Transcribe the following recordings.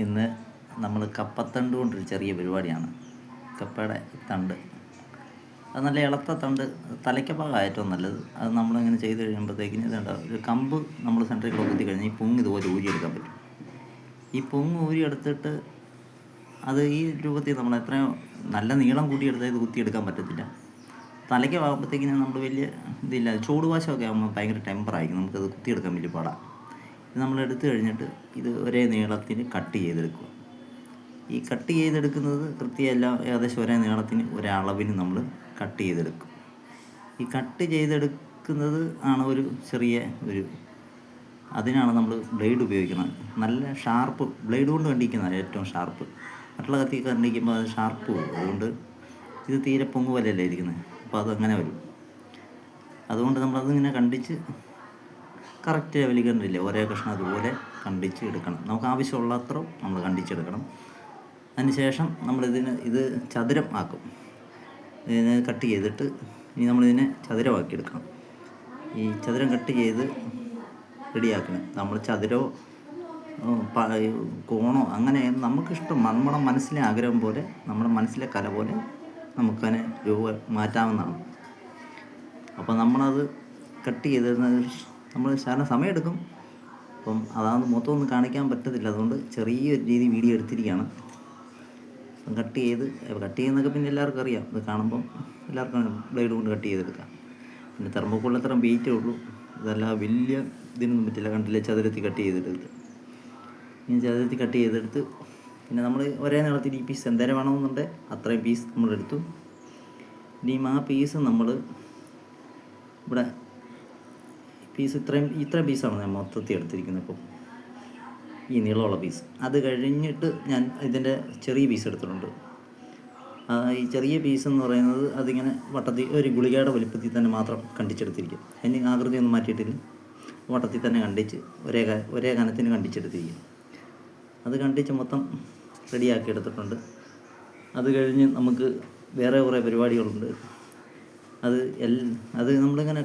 ഇന്ന് നമ്മൾ കപ്പത്തണ്ട് കൊണ്ടൊരു ചെറിയ പരിപാടിയാണ്. കപ്പയുടെ തണ്ട്, അത് നല്ല ഇളത്ത തണ്ട്, തലയ്ക്കഭാഗമാണ് ഏറ്റവും നല്ലത്. അത് നമ്മളിങ്ങനെ ചെയ്ത് കഴിയുമ്പോഴത്തേക്കിന് ഇതുണ്ടാവും, ഒരു കമ്പ് നമ്മൾ സെൻറ്ററിൽ കൂടെ കുത്തി കഴിഞ്ഞാൽ ഈ പൊങ്ങ് ഇതുപോലെ ഊരിയെടുക്കാൻ പറ്റും. ഈ പൊങ്ങ് ഊരിയെടുത്തിട്ട് അത് ഈ രൂപത്തിൽ നമ്മൾ എത്രയോ നല്ല നീളം കൂട്ടിയെടുത്താൽ ഇത് കുത്തിയെടുക്കാൻ പറ്റത്തില്ല. തലയ്ക്ക് ആകുമ്പോഴത്തേക്കിന് നമ്മൾ വലിയ ഇതില്ല, ചൂടുവാശമൊക്കെ ആകുമ്പോൾ ഭയങ്കര ടെമ്പറായിരിക്കും, നമുക്കത് കുത്തിയെടുക്കാൻ വലിയ പാടാണ്. ഇത് നമ്മൾ എടുത്തു കഴിഞ്ഞിട്ട് ഇത് ഒരേ നീളത്തിന് കട്ട് ചെയ്തെടുക്കുക. ഈ കട്ട് ചെയ്തെടുക്കുന്നത് കൃത്യമെല്ലാം ഏകദേശം ഒരേ നീളത്തിന് ഒരളവിന് നമ്മൾ കട്ട് ചെയ്തെടുക്കും. ഈ കട്ട് ചെയ്തെടുക്കുന്നത് ആണ് ഒരു ചെറിയ അതിനാണ് നമ്മൾ ബ്ലേഡ് ഉപയോഗിക്കുന്നത്. നല്ല ഷാർപ്പ് ബ്ലേഡ് കൊണ്ട് കണ്ടിക്കുന്നതാണ് ഏറ്റവും ഷാർപ്പ്. മറ്റുള്ള കത്തിയൊക്കെ കണ്ടിക്കുമ്പോൾ അത് ഷാർപ്പ് പോകും. അതുകൊണ്ട് ഇത് തീരെ പൊങ്ങ് പോലെയല്ലേ ഇരിക്കുന്നത്, അപ്പോൾ അതങ്ങനെ വരും. അതുകൊണ്ട് നമ്മളതിങ്ങനെ കണ്ടിച്ച് കറക്റ്റ് ലെവലിൽ കണ്ടില്ലേ, ഒരേ കഷ്ണം അതുപോലെ കണ്ടിച്ച് എടുക്കണം. നമുക്ക് ആവശ്യമുള്ള അത്ര നമ്മൾ കണ്ടിച്ചെടുക്കണം. അതിന് ശേഷം ഇത് ചതുരം ആക്കും. ഇതിനെ കട്ട് ചെയ്തിട്ട് ഇനി നമ്മളിതിനെ ചതുരമാക്കി എടുക്കണം. ഈ ചതുരം കട്ട് ചെയ്ത് റെഡിയാക്കണം. നമ്മൾ ചതുരമോ കോണോ അങ്ങനെ നമുക്കിഷ്ടം, നമ്മുടെ മനസ്സിലെ ആഗ്രഹം പോലെ, നമ്മുടെ മനസ്സിലെ കല പോലെ നമുക്കതിനെ മാറ്റാവുന്നതാണ്. അപ്പോൾ നമ്മളത് കട്ട് ചെയ്ത് നമ്മൾ ശകലം സമയമെടുക്കും. അപ്പം അതാണ് മൊത്തമൊന്നും കാണിക്കാൻ പറ്റത്തില്ല, അതുകൊണ്ട് ചെറിയൊരു രീതി വീഡിയോ എടുത്തിരിക്കുകയാണ്. അപ്പം കട്ട് ചെയ്യുന്നതൊക്കെ പിന്നെ എല്ലാവർക്കും അറിയാം. ഇത് കാണുമ്പം എല്ലാവർക്കും ബ്ലേഡ് കൊണ്ട് കട്ട് ചെയ്തെടുക്കാം. പിന്നെ തെർമോക്കോളിൽ അത്ര വെയിറ്റേ ഉള്ളൂ, ഇതല്ല വലിയ ഇതിനൊന്നും പറ്റില്ല. കണ്ടില്ലേ, ചതുരത്തിൽ കട്ട് ചെയ്തെടുത്ത് ഇനി ചതുരത്തിൽ കട്ട് ചെയ്തെടുത്ത് പിന്നെ നമ്മൾ ഒരേ നീളത്തിൽ ഈ പീസ് എന്തേരം വേണമെന്നുണ്ടെങ്കിൽ അത്രയും പീസ് നമ്മളെടുത്തു. ഇനിയും ആ പീസ് നമ്മൾ ഇവിടെ ഇത്രയും പീസാണ് ഞാൻ മൊത്തത്തിൽ എടുത്തിരിക്കുന്നത്. ഇപ്പം ഈ നീളമുള്ള പീസ് അത് കഴിഞ്ഞിട്ട് ഞാൻ ഇതിൻ്റെ ചെറിയ പീസ് എടുത്തിട്ടുണ്ട്. ഈ ചെറിയ പീസ് എന്ന് പറയുന്നത് അതിങ്ങനെ വട്ടത്തിൽ ഒരു ഗുളികയുടെ വലിപ്പത്തിൽ തന്നെ മാത്രം കണ്ടിച്ചെടുത്തിരിക്കും. അതിന് ആകൃതി ഒന്നും മാറ്റിയിട്ടില്ല, വട്ടത്തിൽ തന്നെ കണ്ടിച്ച് ഒരേ കനത്തിന് കണ്ടിച്ചെടുത്തിരിക്കും. അത് കണ്ടിച്ച് മൊത്തം റെഡിയാക്കി എടുത്തിട്ടുണ്ട്. അത് കഴിഞ്ഞ് നമുക്ക് വേറെ കുറേ പരിപാടികളുണ്ട്. അത് നമ്മളിങ്ങനെ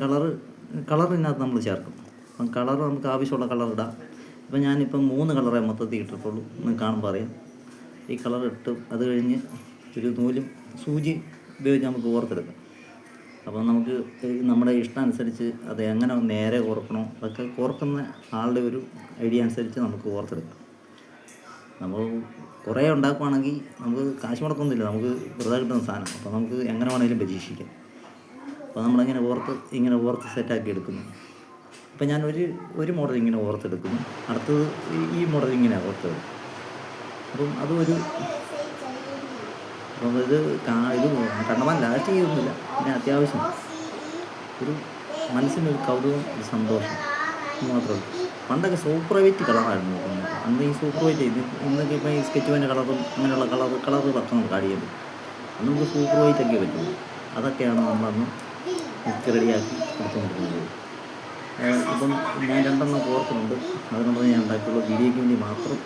കളറിനകത്ത് നമ്മൾ ചേർക്കും. അപ്പം കളർ നമുക്ക് ആവശ്യമുള്ള കളർ ഇടാം. ഇപ്പം ഞാനിപ്പം 3 കളറേ മൊത്തത്തിൽ ഇട്ടിട്ടുള്ളൂ, നിങ്ങൾക്ക് കാണുമ്പോൾ അറിയാം. ഈ കളർ ഇട്ട് അത് കഴിഞ്ഞ് ഒരു നൂലും സൂചി ഉപയോഗിച്ച് നമുക്ക് കോർത്തെടുക്കാം. അപ്പം നമുക്ക് നമ്മുടെ ഇഷ്ടം അനുസരിച്ച് അത് എങ്ങനെ നേരെ കോർക്കണോ അതൊക്കെ കോർക്കുന്ന ആളുടെ ഒരു ഐഡിയ അനുസരിച്ച് നമുക്ക് കോർത്തെടുക്കാം. നമ്മൾ കുറേ ഉണ്ടാക്കുവാണെങ്കിൽ നമുക്ക് കാശ് മുടക്കൊന്നുമില്ല, നമുക്ക് വെറുതെ കിട്ടുന്ന സാധനം. അപ്പോൾ നമുക്ക് എങ്ങനെ വേണമെങ്കിലും പരീക്ഷിക്കാം. അപ്പോൾ നമ്മളിങ്ങനെ ഓർത്ത് സെറ്റാക്കി എടുക്കുന്നു. അപ്പോൾ ഞാൻ ഒരു മോഡൽ ഇങ്ങനെ ഓർത്തെടുക്കുന്നു, അടുത്തത് ഈ മോഡൽ ഇങ്ങനെ ഓർത്തെടുക്കും. അപ്പം ഇത് കണ്ടമാൻ ലാസ്റ്റ് ചെയ്യൊന്നുമില്ല. പിന്നെ അത്യാവശ്യം ഒരു മനസ്സിനൊരു കൗതുകം, ഒരു സന്തോഷം മാത്രമേ. പണ്ടൊക്കെ സൂപ്പർ വൈറ്റ് കളറായിരുന്നു നോക്കുന്നത്. അന്ന് ഈ സൂപ്പർ വൈറ്റ് ഇന്നൊക്കെ ഇപ്പോൾ ഈ സ്കെച്ച് പെയിൻ്റെ കളറും അങ്ങനെയുള്ള കളറുകളൊക്കെ നമുക്ക് ആഡ് ചെയ്യാൻ പറ്റും. അന്ന് നമുക്ക് സൂപ്പർ വൈറ്റൊക്കെ പറ്റുള്ളൂ. അതൊക്കെയാണ് നമ്മളന്ന് മിക്സ് റെഡിയാക്കി എടുത്തുകൊണ്ടിരുന്നത്. ഇപ്പം ഞാൻ 2 കോർക്കുന്നുണ്ട്, അതുകൊണ്ട് ഞാൻ ഉണ്ടാക്കിയുള്ള വീഡിയോയ്ക്ക് വേണ്ടി മാത്രം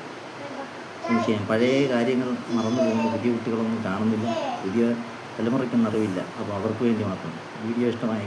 ചെയ്യാം. പഴയ കാര്യങ്ങൾ മറന്നു പോകുന്നു, പുതിയ കുട്ടികളൊന്നും കാണുന്നില്ല, പുതിയ തലമുറയ്ക്കൊന്നും അറിവില്ല. അപ്പോൾ അവർക്ക് വേണ്ടി മാത്രം വീഡിയോ ഇഷ്ടമായി